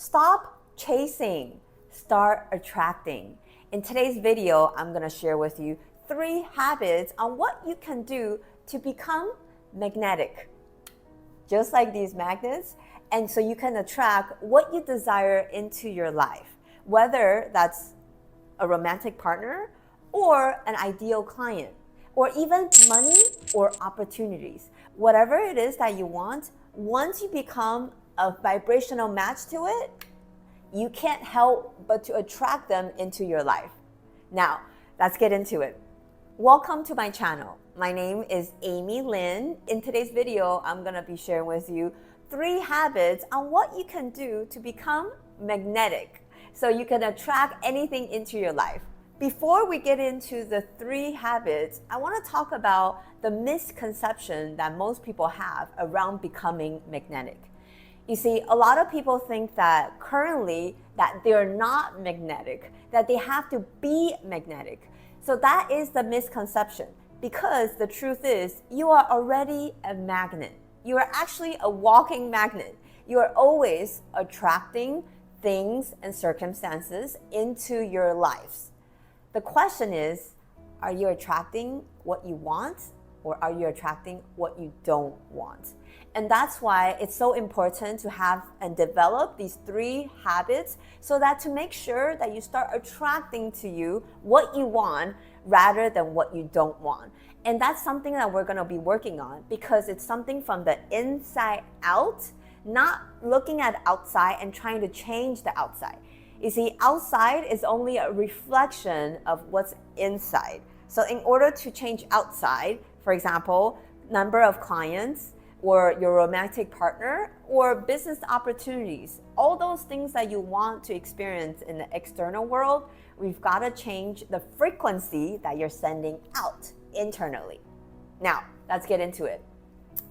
Stop chasing, start attracting. In today's video, I'm going to share with you 3 habits on what you can do to become magnetic, just like these magnets, and so you can attract what you desire into your life, whether that's a romantic partner or an ideal client, or even money or opportunities. Whatever it is that you want, once you become a vibrational match to it, you can't help but to attract them into your life. Now, let's get into it. Welcome to my channel. My name is Amy Lin. In today's video, I'm gonna be sharing with you 3 habits on what you can do to become magnetic so you can attract anything into your life. Before we get into the 3 habits, I want to talk about the misconception that most people have around becoming magnetic. You see, a lot of people think that currently that they're not magnetic, that they have to be magnetic. So that is the misconception, because the truth is you are already a magnet. You are actually a walking magnet. You are always attracting things and circumstances into your lives. The question is, are you attracting what you want, or are you attracting what you don't want? And that's why it's so important to have and develop these 3 habits so that to make sure that you start attracting to you what you want rather than what you don't want. And that's something that we're going to be working on, because it's something from the inside out, not looking at outside and trying to change the outside. You see, outside is only a reflection of what's inside. So in order to change outside, for example, number of clients, or your romantic partner, or business opportunities, all those things that you want to experience in the external world, we've got to change the frequency that you're sending out internally. Now, let's get into it.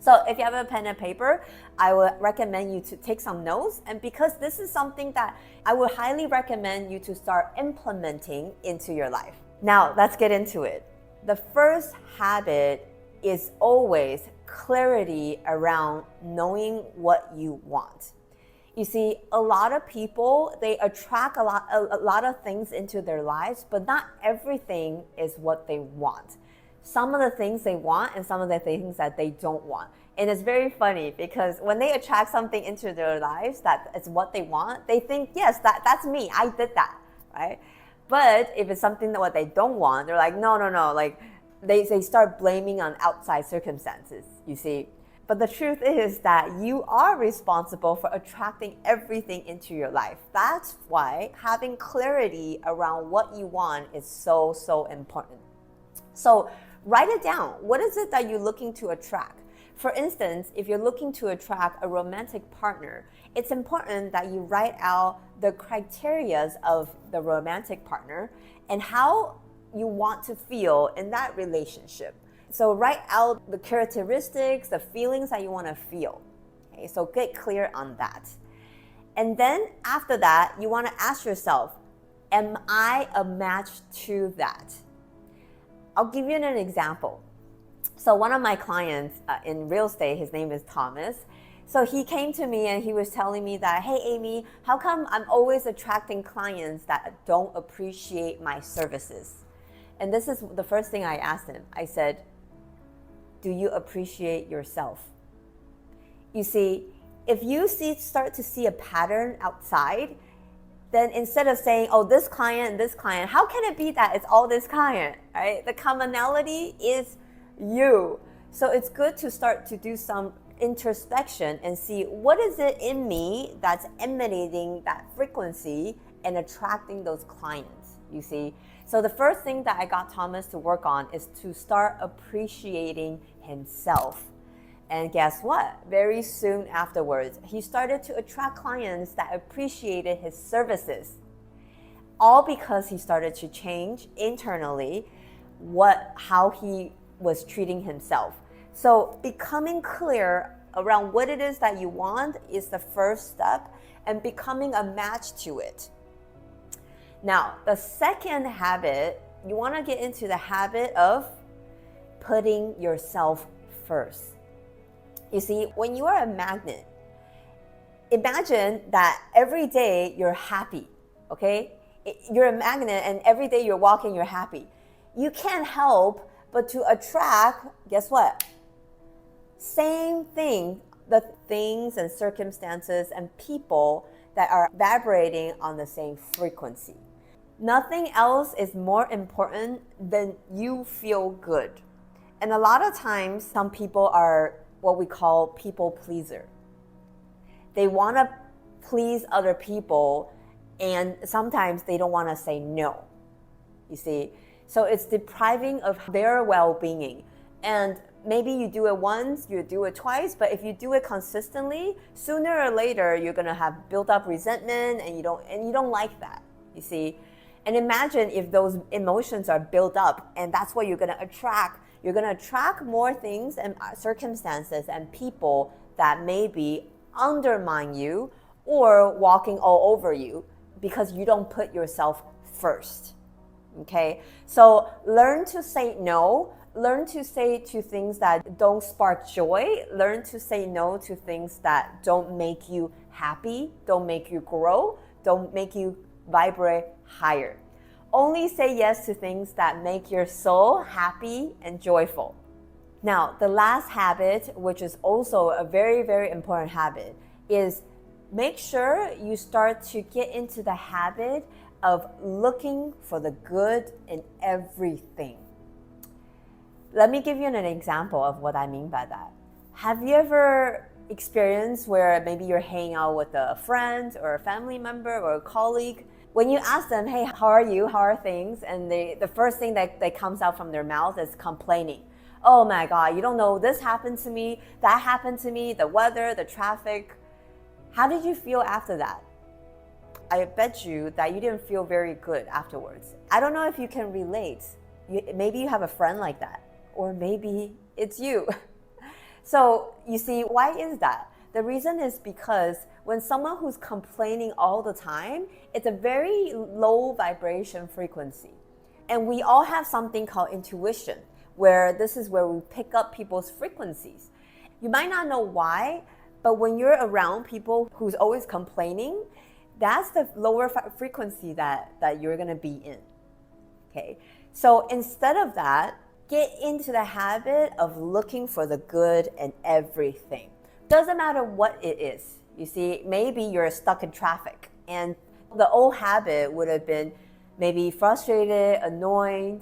So if you have a pen and paper, I would recommend you to take some notes. And because this is something that I would highly recommend you to start implementing into your life. Now, let's get into it. The first habit is always clarity around knowing what you want. You see, a lot of people, they attract a lot of things into their lives, but not everything is what they want. Some of the things they want and some of the things that they don't want. And it's very funny because when they attract something into their lives that is what they want, they think, yes, that's me, I did that, right? But if it's something that what they don't want, they're like, no, like they start blaming on outside circumstances, you see. But the truth is that you are responsible for attracting everything into your life. That's why having clarity around what you want is so, so important. So write it down. What is it that you're looking to attract? For instance, if you're looking to attract a romantic partner, it's important that you write out the criteria of the romantic partner and how you want to feel in that relationship. So write out the characteristics, the feelings that you want to feel. Okay, so get clear on that. And then after that, you want to ask yourself, am I a match to that? I'll give you an example. So one of my clients in real estate, his name is Thomas. So he came to me and he was telling me that, hey, Amy, how come I'm always attracting clients that don't appreciate my services? And this is the first thing I asked him. I said, do you appreciate yourself? You see, if you start to see a pattern outside, then instead of saying, oh, this client, how can it be that it's all this client, right? The commonality is you. So it's good to start to do some introspection and see what is it in me that's emanating that frequency and attracting those clients, you see. So the first thing that I got Thomas to work on is to start appreciating himself. And guess what? Very soon afterwards, he started to attract clients that appreciated his services. All because he started to change internally how he was treating himself. So becoming clear around what it is that you want is the first step, and becoming a match to it. Now, the second habit, you want to get into the habit of putting yourself first. You see, when you are a magnet, Imagine that every day you're happy, okay? You're a magnet and every day you're walking, you're happy. You can't help but to attract, guess what? Same thing, the things and circumstances and people that are vibrating on the same frequency. Nothing else is more important than you feel good. And a lot of times, some people are what we call people pleaser. They want to please other people, and sometimes they don't want to say no. You see? So it's depriving of their well-being. And maybe you do it once, you do it twice, but if you do it consistently, sooner or later you're going to have built up resentment, and you don't like that. You see? And imagine if those emotions are built up, and that's what you're going to attract. You're going to attract more things and circumstances and people that maybe undermine you or walking all over you because you don't put yourself first. Okay? So learn to say no. Learn to say to things that don't spark joy. Learn to say no to things that don't make you happy, don't make you grow, don't make you vibrate higher. Only say yes to things that make your soul happy and joyful. Now, the last habit, which is also a very, very important habit, is make sure you start to get into the habit of looking for the good in everything. Let me give you an example of what I mean by that. Have you ever experienced where maybe you're hanging out with a friend or a family member or a colleague? When you ask them, hey, how are you? How are things? And the first thing that comes out from their mouth is complaining. Oh my God, you don't know, this happened to me, that happened to me, the weather, the traffic. How did you feel after that? I bet you that you didn't feel very good afterwards. I don't know if you can relate. Maybe you have a friend like that, or maybe it's you. So you see, why is that? The reason is because when someone who's complaining all the time, it's a very low vibration frequency. And we all have something called intuition, where this is where we pick up people's frequencies. You might not know why, but when you're around people who's always complaining, that's the lower frequency that you're gonna be in. Okay, so instead of that, get into the habit of looking for the good in everything. Doesn't matter what it is. You see, maybe you're stuck in traffic, and the old habit would have been maybe frustrated, annoyed.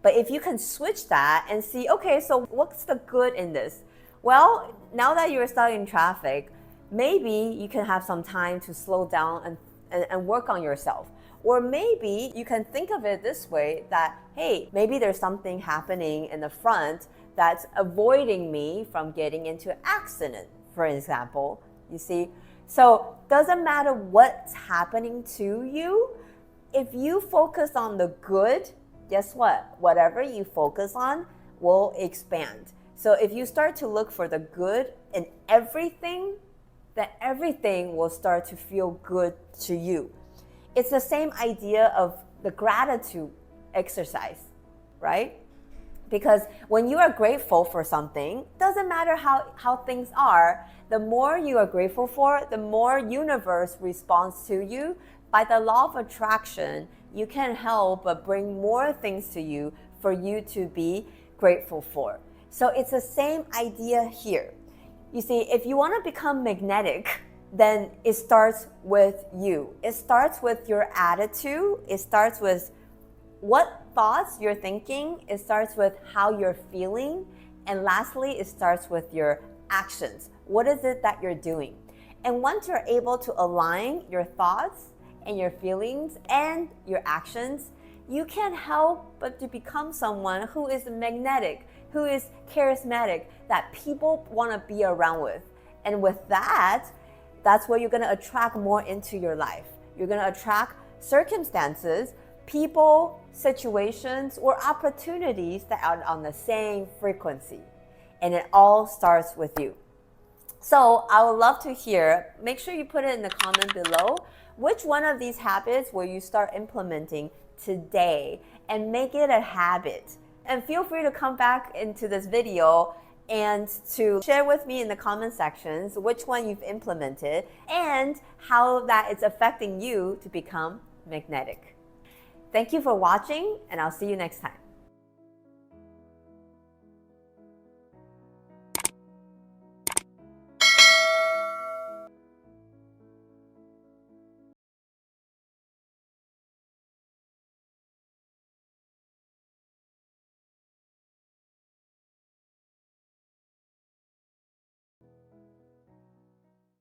But if you can switch that and see, okay, so what's the good in this? Well, now that you're stuck in traffic, maybe you can have some time to slow down and work on yourself. Or maybe you can think of it this way, that, hey, maybe there's something happening in the front that's avoiding me from getting into an accident, for example. You see? So doesn't matter what's happening to you, if you focus on the good, guess what? Whatever you focus on will expand. So if you start to look for the good in everything, then everything will start to feel good to you. It's the same idea of the gratitude exercise, right? Because when you are grateful for something, doesn't matter how things are, the more you are grateful for, the more universe responds to you. By the law of attraction, you can't help but bring more things to you for you to be grateful for. So it's the same idea here. You see, if you want to become magnetic, then it starts with you. It starts with your attitude. It starts with what thoughts you're thinking. It starts with how you're feeling. And lastly, it starts with your actions. What is it that you're doing? And once you're able to align your thoughts and your feelings and your actions, you can't help but to become someone who is magnetic, who is charismatic, that people want to be around with. And with that, that's what you're going to attract more into your life. You're going to attract circumstances, people, situations, or opportunities that are on the same frequency. And it all starts with you. So I would love to hear, make sure you put it in the comment below, which one of these habits will you start implementing today and make it a habit. And feel free to come back into this video and to share with me in the comment sections which one you've implemented and how that is affecting you to become magnetic. Thank you for watching, and I'll see you next time.